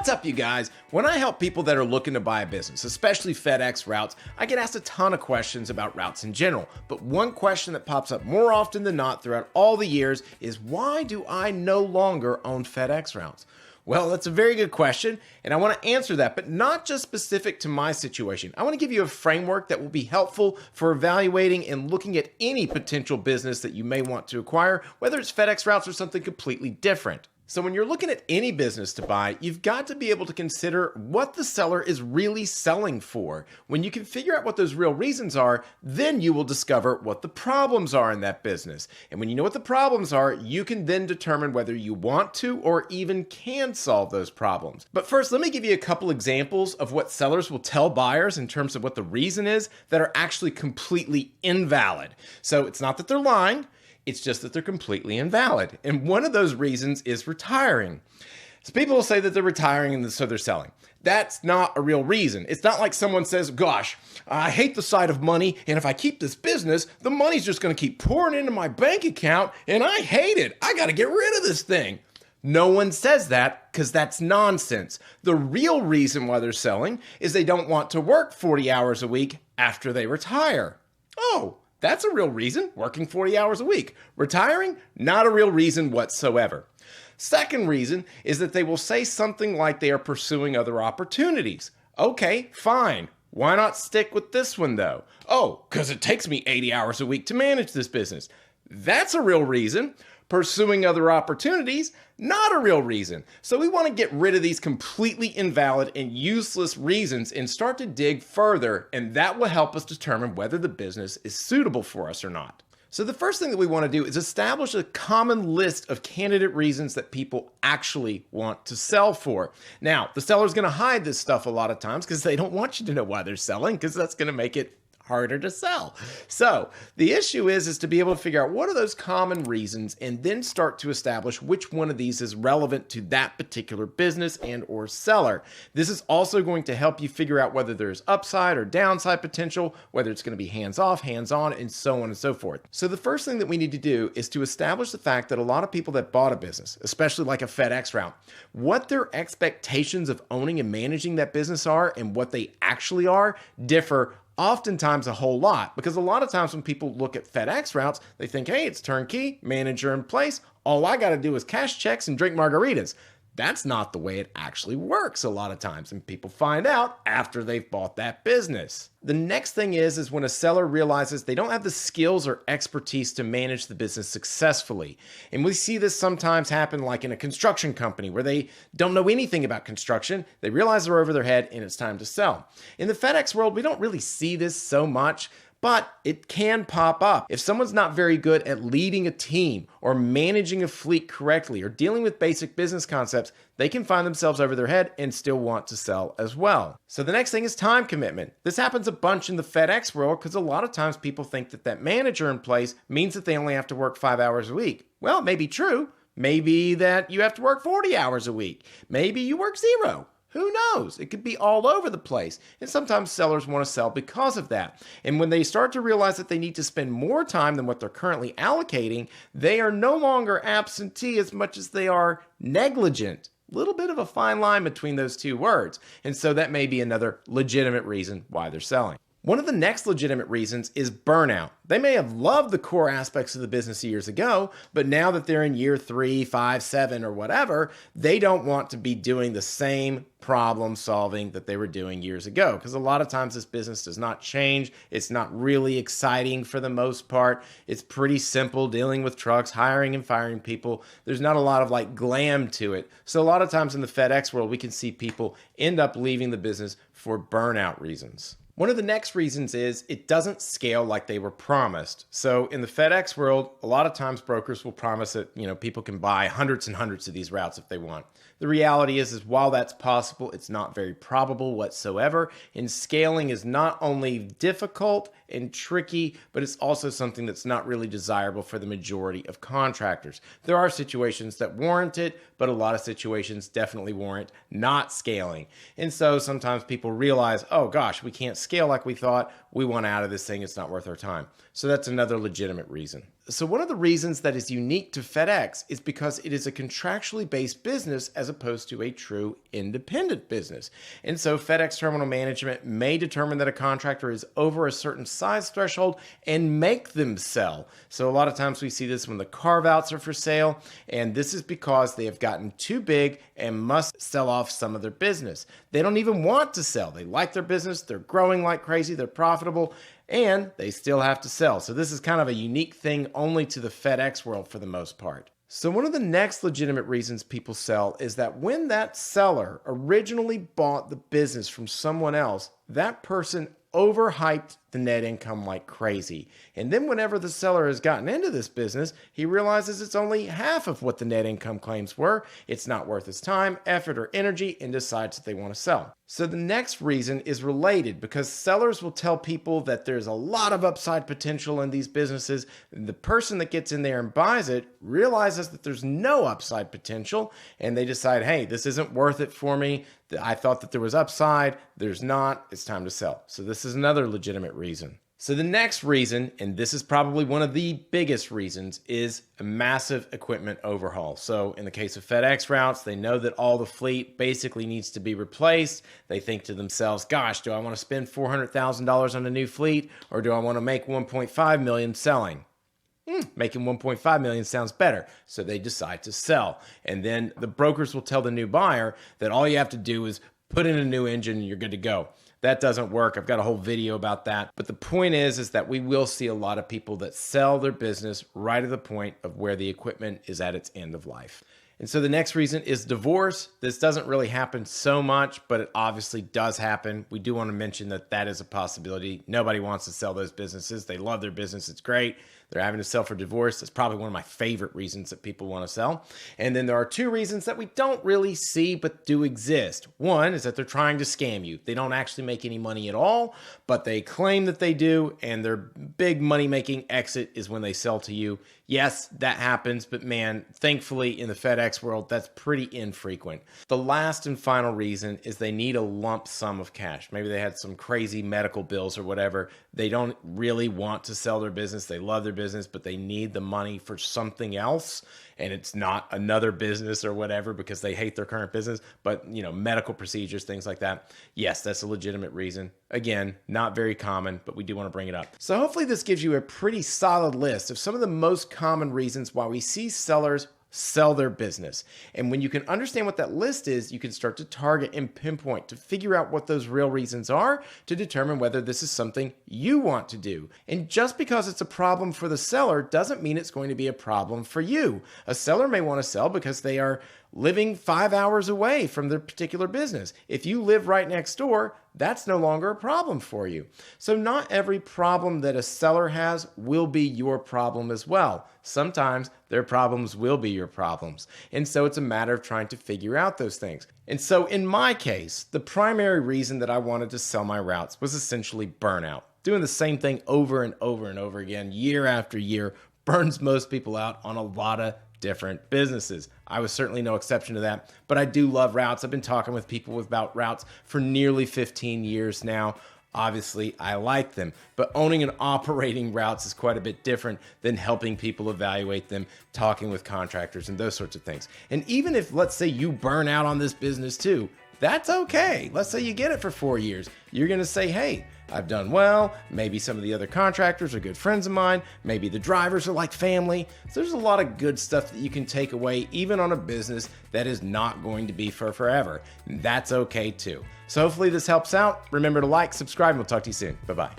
What's up, you guys? When I help people that are looking to buy a business, especially FedEx routes, I get asked a ton of questions about routes in general. But one question that pops up more often than not throughout all the years is, why do I no longer own FedEx routes? Well, that's a very good question, and I want to answer that, but not just specific to my situation. I want to give you a framework that will be helpful for evaluating and looking at any potential business that you may want to acquire, whether it's FedEx routes or something completely different. So when you're looking at any business to buy, you've got to be able to consider what the seller is really selling for. When you can figure out what those real reasons are, then you will discover what the problems are in that business. And when you know what the problems are, you can then determine whether you want to or even can solve those problems. But first, let me give you a couple examples of what sellers will tell buyers in terms of what the reason is that are actually completely invalid. So it's not that they're lying. It's just that they're completely invalid. And one of those reasons is retiring. So people will say that they're retiring and so they're selling. That's not a real reason. It's not like someone says, gosh, I hate the sight of money, and if I keep this business, the money's just going to keep pouring into my bank account, and I hate it. I got to get rid of this thing. No one says that because that's nonsense. The real reason why they're selling is they don't want to work 40 hours a week after they retire. Oh, that's a real reason, working 40 hours a week. Retiring, not a real reason whatsoever. Second reason is that they will say something like they are pursuing other opportunities. Okay, fine. Why not stick with this one though? Oh, because it takes me 80 hours a week to manage this business. That's a real reason. Pursuing other opportunities, not a real reason. So we want to get rid of these completely invalid and useless reasons and start to dig further, and that will help us determine whether the business is suitable for us or not. So the first thing that we want to do is establish a common list of candidate reasons that people actually want to sell for. Now, the seller's going to hide this stuff a lot of times because they don't want you to know why they're selling, because that's going to make it harder to sell. So the issue is to be able to figure out what are those common reasons and then start to establish which one of these is relevant to that particular business and or seller. This is also going to help you figure out whether there's upside or downside potential, whether it's going to be hands-off, hands-on, and so on and so forth. So the first thing that we need to do is to establish the fact that a lot of people that bought a business, especially like a FedEx route, what their expectations of owning and managing that business are and what they actually are differ oftentimes a whole lot, because a lot of times when people look at FedEx routes, they think, hey, it's turnkey, manager in place. All I got to do is cash checks and drink margaritas. That's not the way it actually works a lot of times, and people find out after they've bought that business. The next thing is when a seller realizes they don't have the skills or expertise to manage the business successfully. And we see this sometimes happen like in a construction company where they don't know anything about construction. They realize they're over their head and it's time to sell. In the FedEx world, we don't really see this so much, but it can pop up. If someone's not very good at leading a team or managing a fleet correctly or dealing with basic business concepts, they can find themselves over their head and still want to sell as well. So the next thing is time commitment. This happens a bunch in the FedEx world because a lot of times people think that that manager in place means that they only have to work 5 hours a week. Well, it may be true. Maybe that you have to work 40 hours a week. Maybe you work 0. Who knows? It could be all over the place. And sometimes sellers want to sell because of that. And when they start to realize that they need to spend more time than what they're currently allocating, they are no longer absentee as much as they are negligent. A little bit of a fine line between those two words. And so that may be another legitimate reason why they're selling. One of the next legitimate reasons is burnout. They may have loved the core aspects of the business years ago, but now that they're in year 3, 5, 7, or whatever, they don't want to be doing the same problem solving that they were doing years ago. Because a lot of times this business does not change. It's not really exciting for the most part. It's pretty simple dealing with trucks, hiring and firing people. There's not a lot of like glam to it. So a lot of times in the FedEx world, we can see people end up leaving the business for burnout reasons. One of the next reasons is it doesn't scale like they were promised. So in the FedEx world, a lot of times brokers will promise that, people can buy hundreds and hundreds of these routes if they want. The reality is while that's possible, it's not very probable whatsoever. And scaling is not only difficult and tricky, but it's also something that's not really desirable for the majority of contractors. There are situations that warrant it, but a lot of situations definitely warrant not scaling. And so sometimes people realize, oh gosh, we can't scale like we thought. We want out of this thing. It's not worth our time. So that's another legitimate reason. So one of the reasons that is unique to FedEx is because it is a contractually based business as as opposed to a true independent business. And so FedEx Terminal Management may determine that a contractor is over a certain size threshold and make them sell. So a lot of times we see this when the carve-outs are for sale, and this is because they have gotten too big and must sell off some of their business. They don't even want to sell. They like their business, they're growing like crazy, they're profitable, and they still have to sell. So this is kind of a unique thing only to the FedEx world for the most part. So one of the next legitimate reasons people sell is that when that seller originally bought the business from someone else, that person overhyped the net income like crazy. And then whenever the seller has gotten into this business, he realizes it's only half of what the net income claims were. It's not worth his time, effort, or energy, and decides that they want to sell. So the next reason is related, because sellers will tell people that there's a lot of upside potential in these businesses. The person that gets in there and buys it realizes that there's no upside potential, and they decide, hey, this isn't worth it for me. I thought that there was upside. There's not. It's time to sell. So this is another legitimate reason. So the next reason, and this is probably one of the biggest reasons, is a massive equipment overhaul. So in the case of FedEx routes, they know that all the fleet basically needs to be replaced. They think to themselves, gosh, do I want to spend $400,000 on a new fleet, or do I want to make $1.5 million selling? Making $1.5 million sounds better. So they decide to sell. And then the brokers will tell the new buyer that all you have to do is put in a new engine and you're good to go. That doesn't work. I've got a whole video about that. But the point is that we will see a lot of people that sell their business right at the point of where the equipment is at its end of life. And so the next reason is divorce. This doesn't really happen so much, but it obviously does happen. We do want to mention that that is a possibility. Nobody wants to sell those businesses. They love their business. It's great. They're having to sell for divorce. That's probably one of my favorite reasons that people want to sell. And then there are two reasons that we don't really see but do exist. One is that they're trying to scam you. They don't actually make any money at all, but they claim that they do, and their big money-making exit is when they sell to you. Yes, that happens, but man, thankfully in the FedEx world, that's pretty infrequent. The last and final reason is they need a lump sum of cash. Maybe they had some crazy medical bills or whatever. They don't really want to sell their business. They love their business, but they need the money for something else. And it's not another business or whatever because they hate their current business, but medical procedures, things like that. Yes, that's a legitimate reason. Again, not very common, but we do want to bring it up. So hopefully this gives you a pretty solid list of some of the most common reasons why we see sellers sell their business. And when you can understand what that list is, you can start to target and pinpoint to figure out what those real reasons are to determine whether this is something you want to do. And just because it's a problem for the seller doesn't mean it's going to be a problem for you. A seller may want to sell because they are living 5 hours away from their particular business. If you live right next door, that's no longer a problem for you. So not every problem that a seller has will be your problem as well. Sometimes their problems will be your problems. And so it's a matter of trying to figure out those things. And so in my case, the primary reason that I wanted to sell my routes was essentially burnout. Doing the same thing over and over and over again, year after year, burns most people out on a lot of different businesses. I was certainly no exception to that, but I do love routes. I've been talking with people about routes for nearly 15 years now. Obviously, I like them, but owning and operating routes is quite a bit different than helping people evaluate them, talking with contractors and those sorts of things. And even if, let's say, you burn out on this business too, that's okay. Let's say you get it for 4 years. You're going to say, hey, I've done well. Maybe some of the other contractors are good friends of mine. Maybe the drivers are like family. So there's a lot of good stuff that you can take away, even on a business that is not going to be for forever. That's okay too. So hopefully this helps out. Remember to like, subscribe, and we'll talk to you soon. Bye-bye.